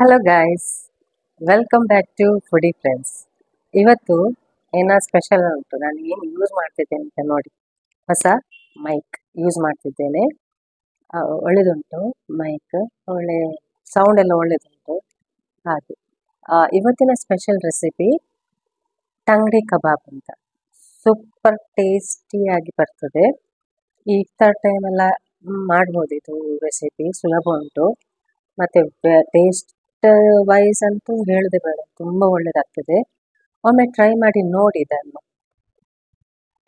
Hello guys, welcome back to foodie friends. ಇವತ್ತು ಏನೋ special ಉಂಟು. ನಾನು ಏನು ಯೂಸ್ ಮಾಡ್ತಿದ್ದೇನೆ ಅಂತ ನೋಡಿ. ಹೊಸ ಮೈಕ್ ಯೂಸ್ ಮಾಡ್ತಿದ್ದೇನೆ. ಒಳ್ಳೆದುಂಟು ಮೈಕ್, ಒಳ್ಳೆ ಸೌಂಡ್ ಎಲ್ಲ ಒಳ್ಳೆದುಂಟು. ಹಾಗೆ ಇವತ್ತಿನ ಸ್ಪೆಷಲ್ ರೆಸಿಪಿ ತಂಗಡಿ ಕಬಾಬ್ ಅಂತ. ಸೂಪರ್ ಟೇಸ್ಟಿಯಾಗಿ ಬರ್ತದೆ. ಈ ಇಫ್ತಾರ್ ಟೈಮೆಲ್ಲ ಮಾಡ್ಬೋದು. ಇದು ರೆಸಿಪಿ ಸುಲಭ ಉಂಟು, ಮತ್ತು ಟೇಸ್ಟ್ ವೈಸ್ ಅಂತೂ ಹೇಳದೆ ಬೇಡ, ತುಂಬ ಒಳ್ಳೆಯದಾಗ್ತದೆ. ಒಮ್ಮೆ ಟ್ರೈ ಮಾಡಿ ನೋಡಿ ಇದನ್ನು.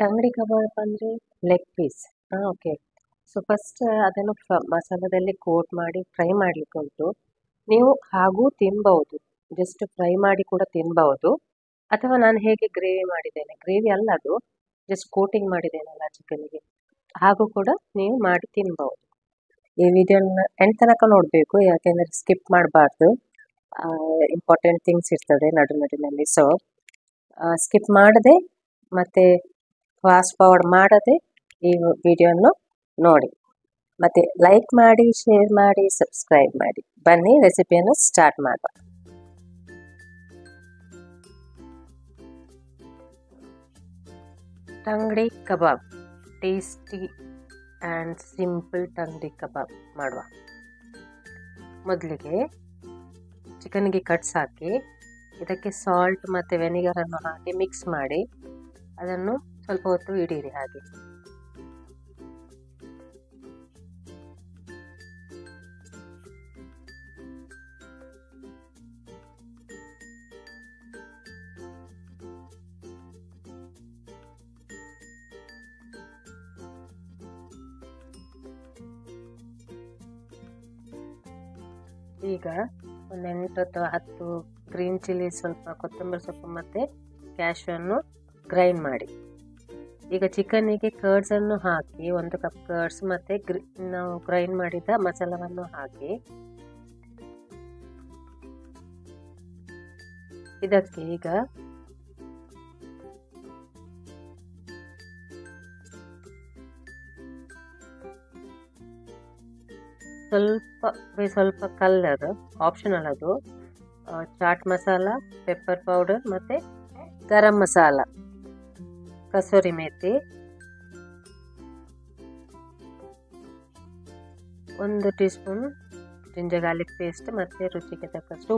ತಂಗಡಿ ಕಬಾಬ್ ಅಂದರೆ leg piece. Okay. So first ಅದನ್ನು ಮಸಾಲದಲ್ಲಿ ಕೋಟ್ ಮಾಡಿ ಫ್ರೈ ಮಾಡಲಿಕ್ಕೆ ಉಂಟು. ನೀವು ಹಾಗೂ ತಿನ್ಬಹುದು, ಜಸ್ಟ್ ಫ್ರೈ ಮಾಡಿ ಕೂಡ ತಿನ್ಬಹುದು. ಅಥವಾ ನಾನು ಹೇಗೆ ಗ್ರೇವಿ ಮಾಡಿದ್ದೇನೆ, ಗ್ರೇವಿ ಅಲ್ಲ ಅದು, ಜಸ್ಟ್ ಕೋಟಿಂಗ್ ಮಾಡಿದ್ದೇನಲ್ಲ ಚಿಕನ್ಗೆ, ಹಾಗೂ ಕೂಡ ನೀವು ಮಾಡಿ ತಿನ್ಬಹುದು. ಈ ವಿಡಿಯೋನ ಎಂಡ್ ತನಕ ನೋಡಬೇಕು, ಯಾಕೆಂದರೆ ಸ್ಕಿಪ್ ಮಾಡಬಾರ್ದು. ಇಂಪಾರ್ಟೆಂಟ್ ಥಿಂಗ್ಸ್ ಇರ್ತದೆ ನಡುವಿನಲ್ಲಿ. ಸೊ ಸ್ಕಿಪ್ ಮಾಡದೆ ಮತ್ತು ಫಾಸ್ಟ್ ಫಾರ್ವರ್ಡ್ ಮಾಡದೆ ಈ ವಿಡಿಯೋನ ನೋಡಿ. ಮತ್ತು ಲೈಕ್ ಮಾಡಿ, ಶೇರ್ ಮಾಡಿ, ಸಬ್ಸ್ಕ್ರೈಬ್ ಮಾಡಿ. ಬನ್ನಿ ರೆಸಿಪಿಯನ್ನು ಸ್ಟಾರ್ಟ್ ಮಾಡುವ. ತಂಗಡಿ ಕಬಾಬ್, ಟೇಸ್ಟಿ ಆ್ಯಂಡ್ ಸಿಂಪಲ್ ತಂಗಡಿ ಕಬಾಬ್ ಮಾಡುವ. ಮೊದಲಿಗೆ ಚಿಕನ್ಗೆ ಕಟ್ಸ್ ಹಾಕಿ, ಇದಕ್ಕೆ ಸಾಲ್ಟ್ ಮತ್ತು ವೆನಿಗರನ್ನು ಹಾಕಿ ಮಿಕ್ಸ್ ಮಾಡಿ ಅದನ್ನು ಸ್ವಲ್ಪ ಹೊತ್ತು ಇಡೀರಿ. ಹಾಗೆ ಈಗ ಒಂದು 8 ಅಥವಾ 10 ಗ್ರೀನ್ ಚಿಲ್ಲಿ, ಸ್ವಲ್ಪ ಕೊತ್ತಂಬರಿ ಸೊಪ್ಪು ಮತ್ತು ಕ್ಯಾಶ್ಯೂವನ್ನು ಗ್ರೈಂಡ್ ಮಾಡಿ. ಈಗ ಚಿಕನ್ನಿಗೆ ಕರ್ಡ್ಸನ್ನು ಹಾಕಿ, 1 ಕಪ್ ಕರ್ಡ್ಸ್ ಮತ್ತು ನಾವು ಗ್ರೈಂಡ್ ಮಾಡಿದ ಮಸಾಲವನ್ನು ಹಾಕಿ, ಇದಕ್ಕೆ ಈಗ ಸ್ವಲ್ಪ ಕಲರ್ ಆಪ್ಷನಲ್, ಅದು ಚಾಟ್ ಮಸಾಲ, ಪೆಪ್ಪರ್ ಪೌಡರ್ ಮತ್ತು garam masala, kasuri methi, 1 teaspoon ginger garlic paste ಮತ್ತು ರುಚಿಗೆ ತಕ್ಕಷ್ಟು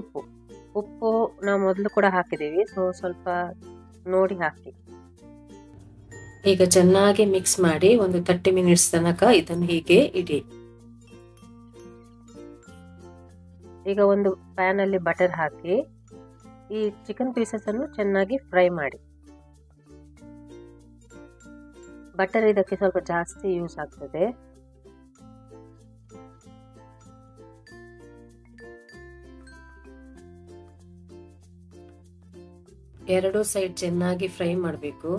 ಉಪ್ಪು ನಾವು ಮೊದಲು ಕೂಡ ಹಾಕಿದ್ದೀವಿ, ಸೊ ಸ್ವಲ್ಪ ನೋಡಿ ಹಾಕಿ. ಈಗ ಚೆನ್ನಾಗಿ ಮಿಕ್ಸ್ ಮಾಡಿ ಒಂದು 30 ಮಿನಿಟ್ಸ್ ತನಕ ಇದನ್ನು ಹೀಗೆ ಇಡಿ. ಈಗ ಒಂದು ಪ್ಯಾನಲ್ಲಿ ಬಟರ್ ಹಾಕಿ ಈ ಚಿಕನ್ ಪೀಸಸ್ ಅನ್ನು ಚೆನ್ನಾಗಿ ಫ್ರೈ ಮಾಡಿ. ಬಟರ್ ಇದಕ್ಕೆ ಸ್ವಲ್ಪ ಜಾಸ್ತಿ ಯೂಸ್ ಆಗ್ತದೆ. ಎರಡು ಸೈಡ್ ಚೆನ್ನಾಗಿ ಫ್ರೈ ಮಾಡಬೇಕು.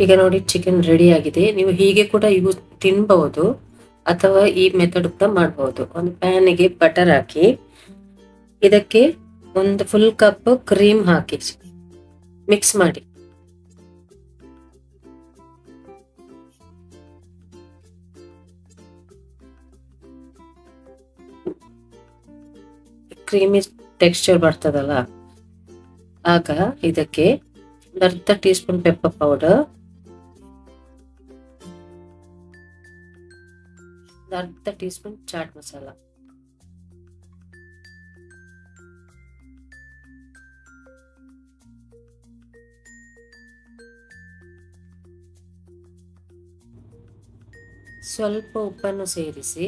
ಈಗ ನೋಡಿ, ಚಿಕನ್ ರೆಡಿ ಆಗಿದೆ. ನೀವು ಹೀಗೆ ಕೂಡ ತಿನ್ಬಹುದು, ಅಥವಾ ಈ ಮೆಥಡ್ ಕೂಡ ಮಾಡಬಹುದು. ಒಂದು ಪ್ಯಾನಿಗೆ ಬಟರ್ ಹಾಕಿ, ಇದಕ್ಕೆ 1 ಫುಲ್ ಕಪ್ ಕ್ರೀಮ್ ಹಾಕಿ ಮಿಕ್ಸ್ ಮಾಡಿ. ಕ್ರೀಮಿ ಟೆಕ್ಸ್ಚರ್ ಬರ್ತದಲ್ಲ, ಆಗ ಇದಕ್ಕೆ 1/2 teaspoon pepper powder, 1/2 teaspoon chaat masala, ಸ್ವಲ್ಪ ಉಪ್ಪನ್ನು ಸೇರಿಸಿ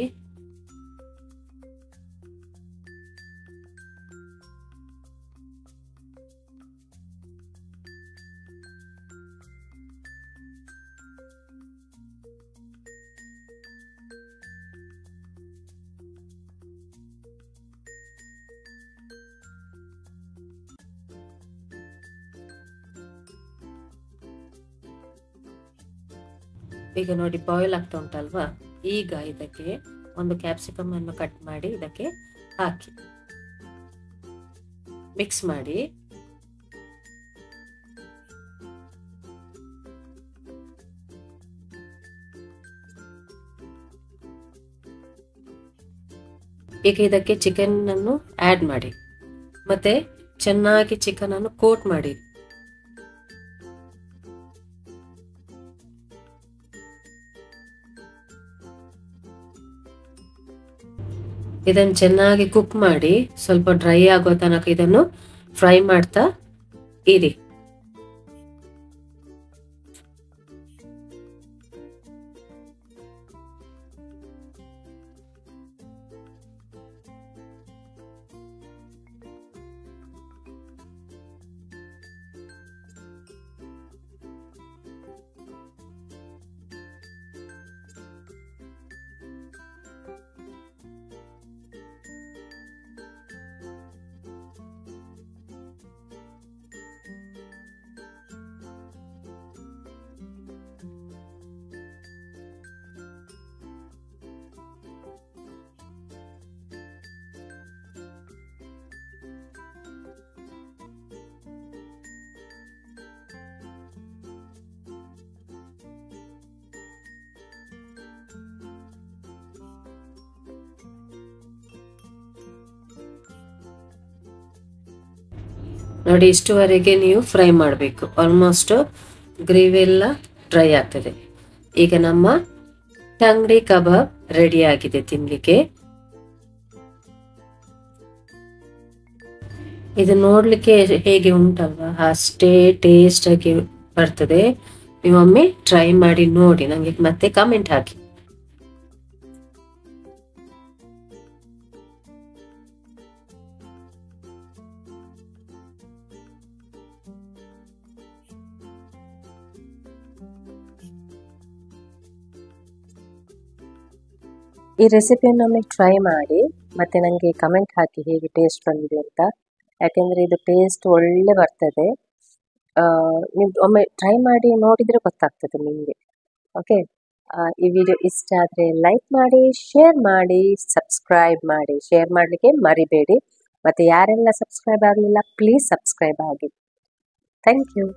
ಈಗ ನೋಡಿ ಬಾಯ್ಲ್ ಆಗ್ತಾ ಉಂಟಲ್ವಾ. ಈಗ ಇದಕ್ಕೆ 1 ಕ್ಯಾಪ್ಸಿಕಮ್ ಅನ್ನು ಕಟ್ ಮಾಡಿ ಇದಕ್ಕೆ ಹಾಕಿ ಮಿಕ್ಸ್ ಮಾಡಿ. ಈಗ ಇದಕ್ಕೆ ಚಿಕನ್ ಅನ್ನು ಆಡ್ ಮಾಡಿ ಮತ್ತೆ ಚೆನ್ನಾಗಿ ಚಿಕನ್ ಅನ್ನು ಕೋಟ್ ಮಾಡಿ. ಇದನ್ನು ಚೆನ್ನಾಗಿ ಕುಕ್ ಮಾಡಿ ಸ್ವಲ್ಪ ಡ್ರೈ ಆಗೋ ತನಕ ಇದನ್ನು ಫ್ರೈ ಮಾಡ್ತಾ ಇರಿ. ನೋಡಿ, ಇಷ್ಟುವರೆಗೆ ನೀವು ಫ್ರೈ ಮಾಡಬೇಕು. ಆಲ್ಮೋಸ್ಟ್ ಗ್ರೇವಿ ಎಲ್ಲ ಡ್ರೈ ಆಗ್ತದೆ. ಈಗ ನಮ್ಮ ತಂಗ್ಡಿ ಕಬಾಬ್ ರೆಡಿ ಆಗಿದೆ ತಿನ್ಲಿಕ್ಕೆ. ಇದು ನೋಡ್ಲಿಕ್ಕೆ ಹೇಗೆ ಉಂಟಲ್ವಾ, ಅಷ್ಟೇ ಟೇಸ್ಟ್ ಆಗಿ ಬರ್ತದೆ. ನೀವೊಮ್ಮೆ ಟ್ರೈ ಮಾಡಿ ನೋಡಿ, ನಂಗೆ ಮತ್ತೆ ಕಮೆಂಟ್ ಹಾಕಿ. ಈ ರೆಸಿಪಿಯನ್ನೊಮ್ಮೆ ಟ್ರೈ ಮಾಡಿ ಮತ್ತು ನನಗೆ ಕಮೆಂಟ್ ಹಾಕಿ ಹೇಗೆ ಟೇಸ್ಟ್ ಬಂದಿದೆ ಅಂತ. ಯಾಕೆಂದರೆ ಇದು ಟೇಸ್ಟ್ ಒಳ್ಳೆ ಬರ್ತದೆ. ನೀವು ಒಮ್ಮೆ ಟ್ರೈ ಮಾಡಿ ನೋಡಿದರೆ ಗೊತ್ತಾಗ್ತದೆ ನಿಮಗೆ. ಓಕೆ, ಈ ವಿಡಿಯೋ ಇಷ್ಟ ಆದರೆ ಲೈಕ್ ಮಾಡಿ, ಶೇರ್ ಮಾಡಿ, ಸಬ್ಸ್ಕ್ರೈಬ್ ಮಾಡಿ. ಶೇರ್ ಮಾಡಲಿಕ್ಕೆ ಮರಿಬೇಡಿ. ಮತ್ತು ಯಾರೆಲ್ಲ ಸಬ್ಸ್ಕ್ರೈಬ್ ಆಗಲಿಲ್ಲ ಪ್ಲೀಸ್ ಸಬ್ಸ್ಕ್ರೈಬ್ ಆಗಿ. Thank you.